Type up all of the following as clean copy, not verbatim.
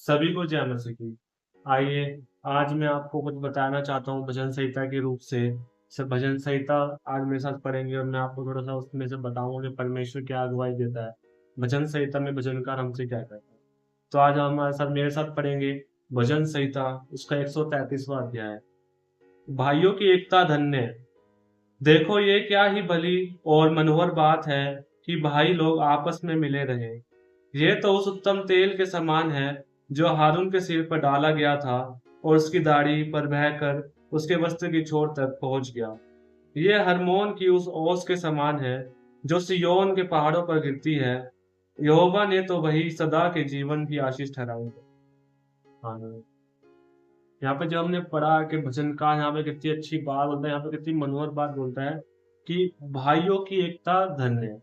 सभी को जय मसीह की। आइए, आज मैं आपको कुछ बताना चाहता हूँ भजन संहिता के रूप से। भजन संहिता आज मेरे साथ पढ़ेंगे और मैं आपको थोड़ा सा उसमें से बताऊंगा कि परमेश्वर क्या अगुवाई देता है। भजन संहिता में भजनकार हमसे क्या कहता है। तो आज हम हमारे साथ मेरे साथ पढ़ेंगे भजन संहिता, उसका 133वां अध्याय। भाइयों की एकता धन्य है। देखो ये क्या ही भली और मनोहर बात है कि भाई लोग आपस में मिले रहे। ये तो उस उत्तम तेल के समान है जो हारून के सिर पर डाला गया था और उसकी दाढ़ी पर बहकर उसके वस्त्र की छोर तक पहुंच गया। ये हरमोन की उस ओस के समान है जो सिय्योन के पहाड़ों पर गिरती है। यहोवा ने तो वही सदा के जीवन की आशीष ठहराई है। हाँ, यहाँ पे जो हमने पढ़ा कि भजनकार यहाँ पे कितनी अच्छी बात बोलता है, यहाँ पे कितनी मनोहर बात बोलता है कि भाइयों की एकता धन्य है।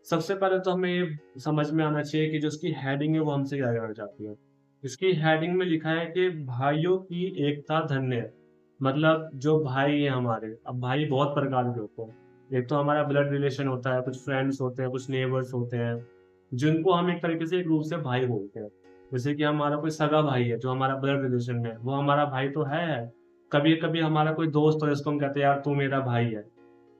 सबसे पहले तो हमें ये समझ में आना चाहिए कि जो उसकी हेडिंग है वो हमसे क्या कहना चाहती है। इसकी हेडिंग में लिखा है कि भाइयों की एकता धन्य है। मतलब जो भाई है हमारे, अब भाई बहुत प्रकार के होते हैं। एक तो हमारा ब्लड रिलेशन होता है, कुछ फ्रेंड्स होते हैं, कुछ नेबर्स होते हैं, जिनको हम एक तरीके से एक रूप से भाई बोलते हैं। जैसे कि हमारा कोई सगा भाई है जो हमारा ब्लड रिलेशन में है, वो हमारा भाई तो है। कभी कभी हमारा कोई दोस्त हो जिसको हम कहते हैं यार तू मेरा भाई है।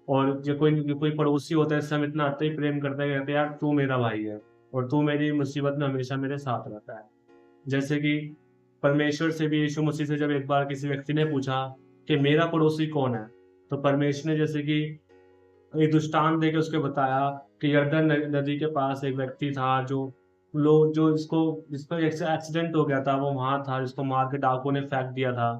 और जो कोई कोई पड़ोसी होता है जिससे हम इतना अति प्रेम करते हैं, कहते हैं यार तू मेरा भाई है और तू मेरी मुसीबत में हमेशा मेरे साथ रहता है। जैसे कि परमेश्वर से भी, यीशु मसीह से जब एक बार किसी व्यक्ति ने पूछा कि मेरा पड़ोसी कौन है, तो परमेश्वर ने जैसे कि एक दृष्टांत देके उसको बताया कि यरदन नदी के पास एक व्यक्ति था जो लोग जो इसको जिसका एक्सीडेंट हो गया था, वो वहां था जिसको मार के डाकुओं ने फेंक दिया था।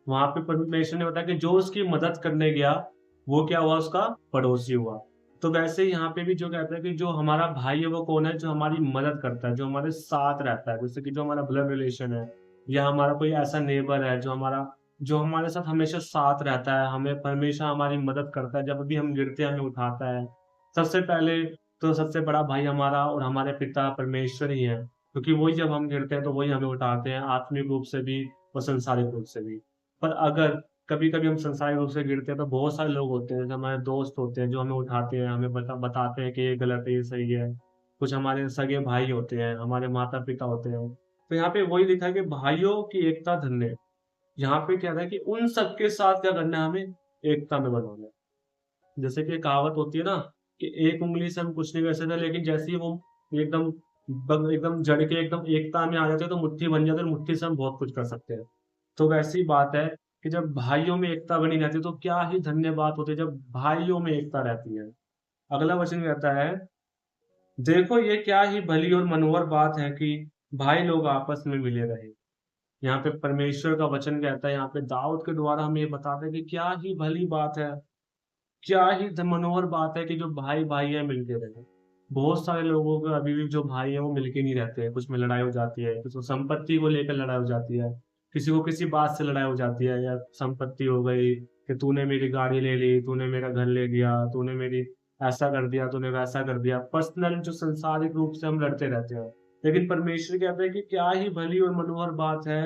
वहां पे परमेश्वर ने बताया कि जो उसकी मदद करने गया वो क्या हुआ, उसका पड़ोसी हुआ। तो वैसे ही यहाँ पे भी जो कहता है कि जो हमारा भाई है वो कौन है, जो हमारी मदद करता है, जो हमारे साथ रहता है, जैसे कि जो हमारा ब्लड रिलेशन है, या हमारा कोई ऐसा नेबर है जो हमारे साथ हमेशा साथ रहता है, हमें हमेशा हमारी मदद करता है, जब भी हम गिरते हैं हमें उठाता है। सबसे पहले तो सबसे बड़ा भाई हमारा और हमारे पिता परमेश्वर ही है, क्योंकि वही जब हम गिरते हैं तो वही हमें उठाते हैं, आत्मिक रूप से भी और संसारिक रूप से भी। पर अगर कभी-कभी हम सांसारिक रूप से गिरते हैं तो बहुत सारे लोग होते हैं, जैसे हमारे दोस्त होते हैं जो हमें उठाते हैं, हमें बताते हैं कि ये गलत है, ये सही है। कुछ हमारे सगे भाई होते हैं, हमारे माता-पिता होते हैं। तो यहाँ पे वही लिखा है कि भाइयों की एकता धन्य है। यहाँ पे क्या था कि उन सबके साथ क्या करना है हमें, एकता में बना होना है। जैसे कि एक कहावत होती है ना कि एक उँगली से हम कुछ नहीं कर सकते, लेकिन जैसे ही वो एकदम एकदम जड़ के एकदम एकता में आ जाते हैं तो मुट्ठी बन जाती है और मुट्ठी से हम बहुत कुछ कर सकते हैं। तो वैसी ही बात है कि जब भाइयों में एकता बनी रहती है तो क्या ही धन्य बात होती है जब भाइयों में एकता रहती है। अगला वचन कहता है, देखो ये क्या ही भली और मनोहर बात है कि भाई लोग आपस में मिले रहे। यहाँ पे परमेश्वर का वचन कहता है, यहाँ पे दाऊद के द्वारा हमें ये बताता है कि क्या ही भली बात है, क्या ही मनोहर बात है कि जो भाई भाई है मिलके रहे। बहुत सारे लोगों के अभी भी जो भाई है वो मिलके नहीं रहते हैं, कुछ में लड़ाई हो जाती है, किसी को संपत्ति को लेकर लड़ाई हो जाती है, किसी को किसी बात से लड़ाई हो जाती है, या संपत्ति हो गई कि तूने मेरी गाड़ी ले ली, तूने मेरा घर ले लिया, तूने मेरी ऐसा कर दिया, तूने वैसा कर दिया। पर्सनल जो संसारिक रूप से हम लड़ते रहते हैं, लेकिन परमेश्वर कहते हैं कि क्या ही भली और मनोहर बात है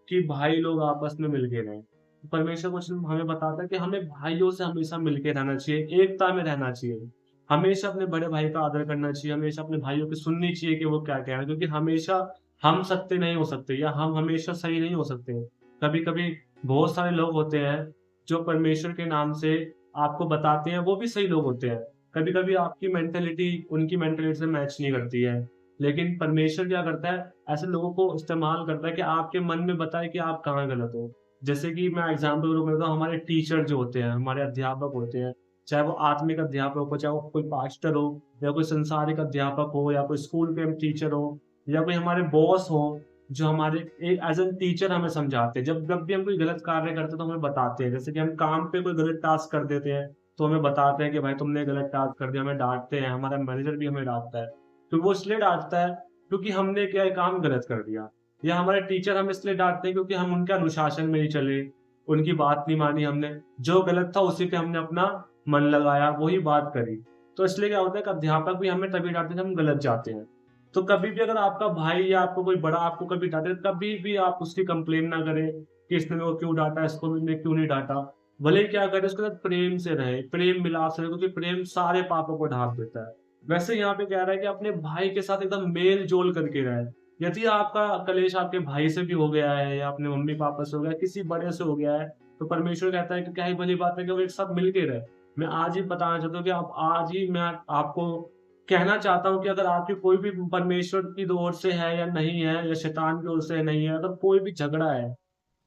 कि भाई लोग आपस में मिलके रहें। परमेश्वर कुछ हमें बताता है कि हमें भाइयों से हमेशा मिलके रहना चाहिए, एकता में रहना चाहिए। हमेशा अपने बड़े भाई का आदर करना चाहिए, हमेशा अपने भाइयों की सुननी चाहिए कि वो क्या कह रहे हैं, क्योंकि हमेशा हम सत्य नहीं हो सकते या हम हमेशा सही नहीं हो सकते। कभी-कभी बहुत सारे लोग होते हैं जो परमेश्वर के नाम से आपको बताते हैं, वो भी सही लोग होते हैं। कभी-कभी आपकी मेंटालिटी उनकी मेंटालिटी से मैच नहीं करती है। लेकिन परमेश्वर क्या करता है, ऐसे लोगों को इस्तेमाल करता है कि आपके मन में बताए कि आप कहाँ गलत हो। जैसे कि मैं एग्ज़ाम्पल के रूप में बताऊँ, हमारे टीचर जो होते हैं, हमारे अध्यापक होते हैं, चाहे वो आत्मिक अध्यापक हो, चाहे वो कोई पास्टर हो, या कोई संसारिक अध्यापक हो, या कोई स्कूल के टीचर हो, या कोई हमारे बॉस हो, जो हमारे एक एज़ एन टीचर हमें समझाते हैं। जब जब भी हम कोई गलत कार्य करते हैं तो हमें बताते हैं। जैसे कि हम काम पे कोई गलत टास्क कर देते हैं, तो हमें बताते हैं कि भाई तुमने गलत टास्क कर दिया, हमें डाँटते हैं, हमारा मैनेजर भी हमें डाँटता है। तो वो इसलिए डाँटता है क्योंकि हमने क्या है, काम गलत कर दिया। या हमारे टीचर हमें इसलिए डाँटते हैं क्योंकि हम उनके अनुशासन में नहीं चले, उनकी बात नहीं मानी हमने, जो गलत था उसी पे हमने अपना मन लगाया, वही बात करी। तो इसलिए क्या होता है कि अध्यापक भी हमें तभी डाँटते हैं जब हम गलत जाते हैं। तो कभी भी अगर आपका भाई या आपको कोई बड़ा आपको कभी डाँटे, कभी भी आप उसकी कंप्लेन ना करें कि इसने मेरे को क्यों डाँटा, इसको मैंने क्यों नहीं डाँटा। भले ही क्या करें, उसके साथ प्रेम से रहें, प्रेम मिलाप से रहें, क्योंकि प्रेम सारे पापों को ढाँप देता है। वैसे यहाँ पे कह रहा है कि अपने भाई के साथ एकदम मेल-जोल करके रहें। यदि आपका कलेश आपके भाई से भी हो गया है या अपने मम्मी पापा से हो गया, किसी बड़े से हो गया है, तो परमेश्वर कहता है कि क्या ही भली बात है कि वो एक साथ मिल के रहे। मैं आज ही बताना चाहता हूँ कि आप आज ही मैं आपको कहना चाहता हूँ कि अगर आपकी कोई भी परमेश्वर की ओर से है या नहीं है या शैतान की ओर से नहीं है, अगर कोई भी झगड़ा है,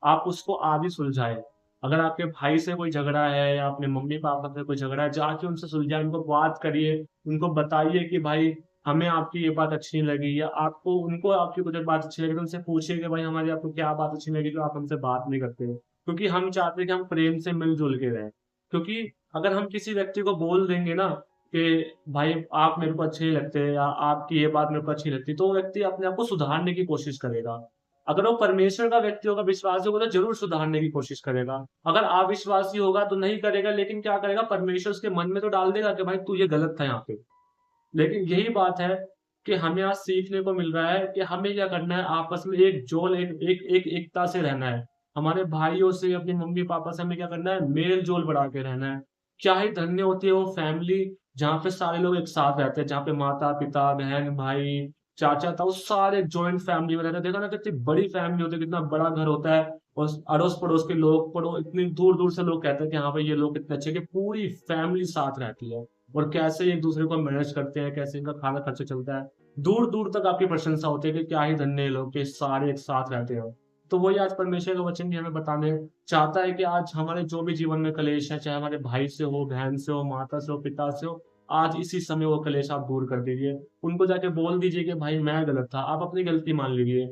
आप उसको आज ही सुलझाएँ। अगर आपके भाई से कोई झगड़ा है या अपने मम्मी-पापा से कोई झगड़ा है, जाके उनसे सुलझाएँ, उनको बात करिए, उनको बताइए कि भाई हमें आपकी ये बात अच्छी नहीं लगी या आपको उनको आपकी कुछ बात अच्छी लगी तो उनसे पूछिए कि भाई हमारी आपको क्या बात अच्छी लगी जो आप हमसे बात नहीं करते? क्योंकि हम चाहते हैं कि हम प्रेम से मिल-जुल के रहें। क्योंकि अगर हम किसी व्यक्ति को बोल देंगे ना कि भाई आप मेरे को अच्छे नहीं लगते या आपकी ये बात मेरे को अच्छी नहीं लगती, तो वो व्यक्ति अपने आप को सुधारने की कोशिश करेगा। अगर वो परमेश्वर का व्यक्ति होगा, विश्वासी होगा तो ज़रूर सुधारने की कोशिश करेगा। अगर अविश्वासी होगा तो नहीं करेगा, लेकिन क्या करेगा, परमेश्वर उसके मन में तो डाल देगा कि भाई तू ये गलत था यहाँ पे। लेकिन यही बात है कि हमें आज सीखने को मिल रहा है कि हमें क्या करना है, आपस में एकता से रहना है। हमारे भाइयों से, अपने मम्मी-पापा से हमें क्या करना है, मेल-जोल बढ़ा के रहना है। क्या ही धन्य होती है वो फैमिली जहाँ पे सारे लोग एक साथ रहते हैं, जहाँ पे माता-पिता, बहन-भाई, चाचा-ताऊ सारे जॉइंट फैमिली में रहते हैं। देखा ना कितनी बड़ी फैमिली होती है, कितना बड़ा घर होता है और अड़ोस-पड़ोस के लोग इतनी दूर-दूर से लोग कहते हैं कि हाँ भाई ये लोग कितने अच्छे, कि पूरी फैमिली साथ रहती है। और कैसे एक दूसरे को मैनेज करते हैं, कैसे इनका खाना खर्चा चलता है। दूर-दूर तक आपकी प्रशंसा होती है कि क्या ही धन्य है लोग कि सारे एक साथ रहते हो। तो वही आज परमेश्वर का वचन भी हमें बताने चाहता है कि आज हमारे जो भी जीवन में कलेश है, चाहे हमारे भाई से हो, बहन से हो, माता से हो, पिता से हो, आज इसी समय वो कलेश आप दूर कर दीजिए। उनको जाके बोल दीजिए कि भाई मैं गलत था, आप अपनी गलती मान लीजिए।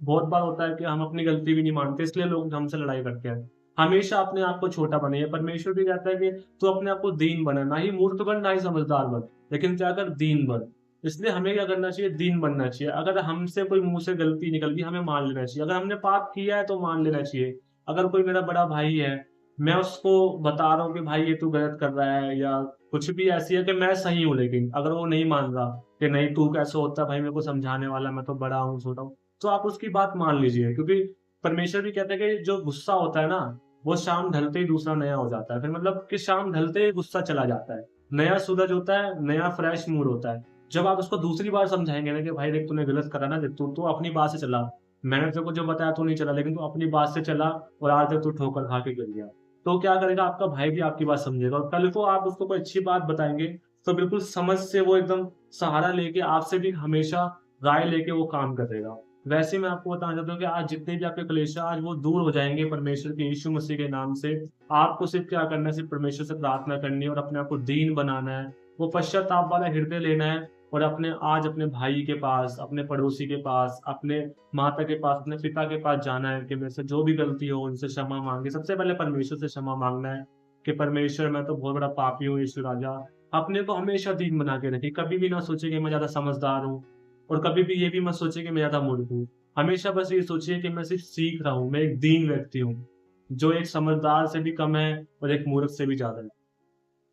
बहुत बार होता है कि हम अपनी गलती भी नहीं मानते, इसलिए लोग हमसे लड़ाई करते हैं। हमेशा अपने आप को छोटा बनाइए। परमेश्वर भी कहता है कि तू अपने आप को दीन बना, ना ही मूर्ख बन, ना ही समझदार बन, लेकिन क्या कर, दीन बन। इसलिए हमें क्या करना चाहिए, दीन बनना चाहिए। अगर हमसे कोई मुँह से गलती निकल गई, हमें मान लेना चाहिए। अगर हमने पाप किया है तो मान लेना चाहिए। अगर कोई मेरा बड़ा भाई है, मैं उसको बता रहा हूँ कि भाई ये तू गलत कर रहा है या कुछ भी ऐसी है कि मैं सही हूँ, लेकिन अगर वो नहीं मान रहा कि नहीं तू कैसे होता है भाई मेरे को समझाने वाला, मैं तो बड़ा हूँ, छोटा हूँ, तो आप उसकी बात मान लीजिए। क्योंकि परमेश्वर भी कहते हैं कि जो गुस्सा होता है ना, वो शाम ढलते ही दूसरा नया हो जाता है। फिर मतलब कि शाम ढलते ही गुस्सा चला जाता है। नया सूरज होता है, नया फ्रेश मूड होता है। जब आप उसको दूसरी बार समझाएँगे ना कि भाई देख तूने गलत करा ना, देख तू तू अपनी बात से चला। मैंने तेरे को जो बताया तू नहीं चला, लेकिन तू अपनी बात से चला और आज तक तू ठोकर खा के गिर गया। तो क्या करेगा, आपका भाई भी आपकी बात समझेगा और कल को आप उसको कोई अच्छी बात बताएँगे, तो बिल्कुल समझ से वो एकदम सहारा लेके आपसे भी हमेशा राय लेके वो काम करेगा। वैसे ही मैं आपको बताना चाहता हूँ कि आज जितने भी आपके क्लेश हैं, आज वो दूर हो जाएँगे परमेश्वर के यीशु मसीह के नाम से। आपको सिर्फ़ क्या करना है, सिर्फ़ परमेश्वर से प्रार्थना करनी है और अपने आप को दीन बनाना है। वो पश्चाताप वाला हृदय लेना है और अपने भाई के पास, अपने पड़ोसी के पास, अपने माता के पास, अपने पिता के पास जाना है कि मेरे से जो भी गलती हो उनसे क्षमा माँगे। सबसे पहले परमेश्वर से क्षमा माँगना है कि परमेश्वर मैं तो बहुत बड़ा पापी हूँ यीशु राजा। अपने को हमेशा दीन बना के रखिए। कभी भी ना सोचिए कि मैं ज़्यादा समझदार हूँ और कभी भी ये भी मत सोचिए कि मैं ज़्यादा मूर्ख हूँ। हमेशा बस ये सोचिए कि मैं सिर्फ़ सीख रहा हूँ, मैं एक दीन व्यक्ति हूँ, जो एक समझदार से भी कम है और एक मूर्ख से भी ज़्यादा है।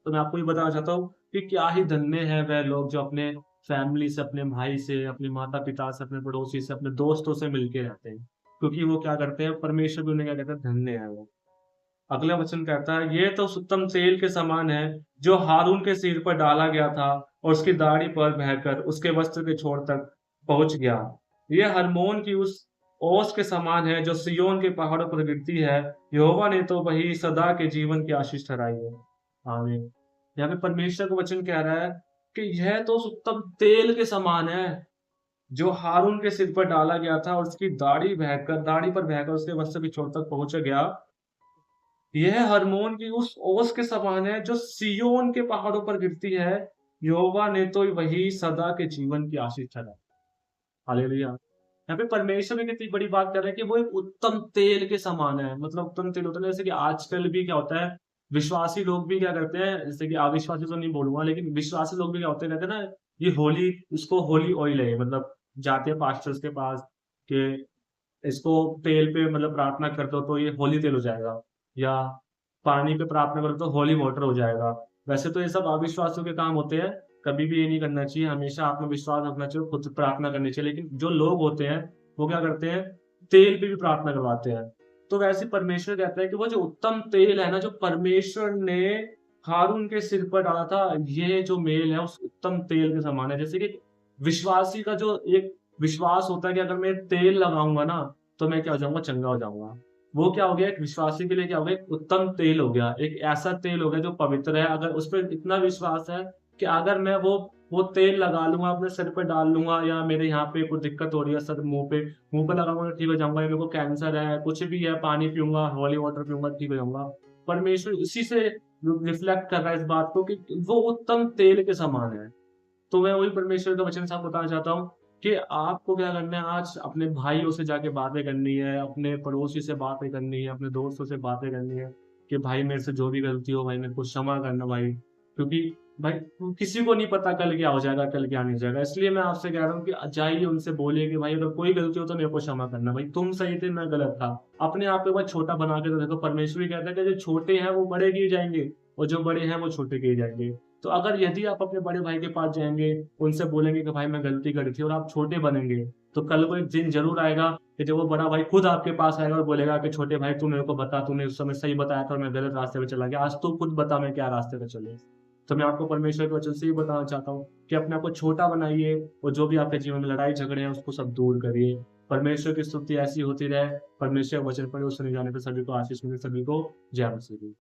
तो मैं आपको ये बताना चाहता हूँ कि क्या ही धन्य है वह लोग जो अपने फैमिली से, अपने भाई से, अपने माता-पिता से, अपने पड़ोसी से, अपने दोस्तों से मिलके रहते हैं। क्योंकि वो क्या करते हैं, परमेश्वर भी उन्हें क्या कहता है, धन्य है वो। अगला वचन कहता है, ये तो उत्तम तेल के समान है, जो हारून के सिर पर डाला गया था और उसकी दाढ़ी पर बहकर उसके वस्त्र के छोर तक पहुँच गया। ये हर्मोन की उस ओस के समान है, जो सिय्योन के पहाड़ों पर गिरती है। यहोवा ने तो वही सदा के जीवन की आशीष ठहराई है। आमीन। यहाँ पे परमेश्वर का वचन कह रहा है कि यह तो उस उत्तम तेल के समान है, जो हारून के सिर पर डाला गया था और उसकी दाढ़ी पर बहकर उसके वस्त्र की छोर तक पहुँच गया। यह हर्मोन की उस ओस के समान है, जो सिय्योन के पहाड़ों पर गिरती है। यहोवा ने तो वही सदा के जीवन की आशीष ठहराई। हालेलुया! यहाँ पे परमेश्वर भी कितनी बड़ी बात कर रहा है कि वो एक उत्तम तेल के समान है। मतलब उत्तम तेल होता है ना, जैसे कि आजकल भी क्या होता है, विश्वासी लोग भी क्या करते हैं, जैसे कि अविश्वासी तो नहीं बोलूँगा, लेकिन विश्वासी लोग भी क्या होते हैं, कहते हैं ना, ये होली ऑयल है, मतलब जाते हैं पास्टर्स के पास कि इसको तेल पे मतलब प्रार्थना कर दो तो ये होली तेल हो जाएगा या पानी पे प्रार्थना करो तो होली वाटर हो जाएगा। वैसे तो ये सब अविश्वासियों के काम होते हैं, कभी भी ये नहीं करना चाहिए, हमेशा आत्मविश्वास रखना चाहिए, खुद से प्रार्थना करनी चाहिए। लेकिन जो लोग होते हैं, वो क्या करते हैं, तेल पे भी प्रार्थना करवाते हैं। तो वैसे परमेश्वर कहता है कि वो जो उत्तम तेल है ना, जो परमेश्वर ने हारून के सिर पर डाला था, ये जो मेल है उस उत्तम तेल के समान है। जैसे कि विश्वासी का जो एक विश्वास होता है कि अगर मैं तेल लगाऊँगा ना, तो मैं क्या हो जाऊँगा, चंगा हो जाऊँगा। वो क्या हो गया, एक विश्वासी के लिए क्या हो गया, एक उत्तम तेल हो गया, एक ऐसा तेल हो गया जो पवित्र है। अगर उस पे इतना विश्वास है कि अगर मैं वो तेल लगा लूँगा, अपने सिर पे डाल लूँगा, या मेरे यहाँ पे कोई दिक्कत हो रही है सर मुँह पे लगाऊँगा तो ठीक हो जाऊँगा, या मेरे को कैंसर है, कुछ भी है, पानी पीऊँगा, हॉली वाटर पीऊँगा, ठीक हो जाऊँगा। परमेश्वर इसी से रिफ्लेक्ट कर रहा है इस बात को कि वो उत्तम तेल के समान है। तो मैं वही परमेश्वर का वचन से आपको बताना चाहता हूँ कि आपको क्या करना है, आज अपने भाइयों से जाके बातें करनी है, अपने पड़ोसी से बातें करनी है, अपने दोस्तों से बातें करनी है कि भाई मेरे से जो भी गलती हो भाई मेरे को क्षमा करना भाई। क्योंकि भाई किसी को नहीं पता कल क्या हो जाएगा, कल क्या नहीं हो जाएगा। इसलिए मैं आपसे कह रहा हूँ कि जाइए उनसे बोलिए कि भाई अगर कोई गलती हो तो मेरे को क्षमा करना भाई, तुम सही थे, मैं गलत था। अपने आप को एक बार छोटा बना के तो देखो, परमेश्वर ही कहता है कि जो छोटे हैं वो बड़े किए जाएँगे और जो बड़े हैं वो छोटे किए जाएँगे। तो अगर यदि आप अपने बड़े भाई के पास जाएँगे, उनसे बोलेंगे कि भाई मैं गलती करी थी और आप छोटे बनेंगे, तो कल को एक दिन ज़रूर आएगा कि जब वो बड़ा भाई खुद आपके पास आएगा और बोलेगा कि छोटे भाई तू मेरे को बता, तूने उस समय सही बताया था और मैं गलत रास्ते पे चला गया। आज तू खुद बता मैं क्या रास्ते पे चलूँ? तो मैं आपको परमेश्वर के वचन से ये बताना चाहता हूँ कि अपने आप को छोटा बनाइए और जो भी आपके जीवन में लड़ाई झगड़े हैं उसको सब दूर करिए। परमेश्वर की स्तुति ऐसी होती रहे, परमेश्वर के वचन पढ़े और सुने जाने पे सभी को आशीष मिले, सभी को जय मसीह की।